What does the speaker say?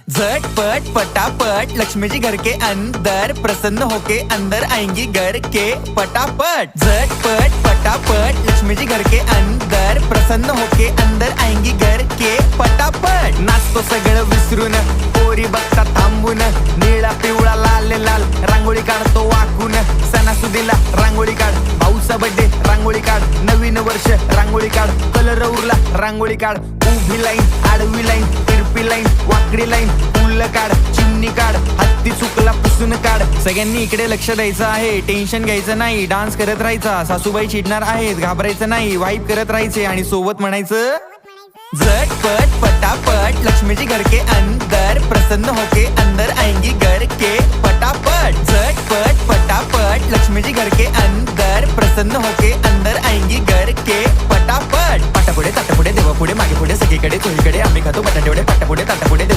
झटपट पटापट लक्ष्मी जी घर के अंदर प्रसन्न होके अंदर आएंगी घर के पटापट। झटपट पटापट लक्ष्मी जी घर के अंदर प्रसन्न होके अंदर आएंगी घर के पटापट। नाचतो सगळं विसरून पोरी बघता थांबून, निळा पिवळा लाल लाल रांगोळी काढतो वाकून। सणासुदीला रांगोळी काढ, भाऊचा बर्थडे रांगोळी काढ, नवीन वर्ष रांगोळी काढ, कलर उरला रांगोळी काढ। उभी लाईन, आडवी लाईन, तिरपी लाईन, वाकडी लाईन, फुल काढ, चिमणी काढ, हत्ती चुकला पुसून काढ। सगळ्यांनी इकडे लक्ष द्यायचं आहे, टेन्शन घ्यायचं नाही, डान्स करत राहायचा। सासूबाई चिडणार आहेत, घाबरायचं नाही, वाईप करत राहायचे आणि सोबत म्हणायचं झटपट पटापट लक्ष्मी जी घर के अंदर प्रसन्न होके अंदर आएंगी घर के पटापट। झटपट पटापट लक्ष्मी जी घर के अंदर प्रसन्न होके अंदर आएंगी घर के पटापट। पाटापुढे ताटापुढे देवापुढे मागे पुढे सगळीकडे चोहीकडे आम्ही खातो बटाटेवडे, पाटापुढे ताटापुढे देवा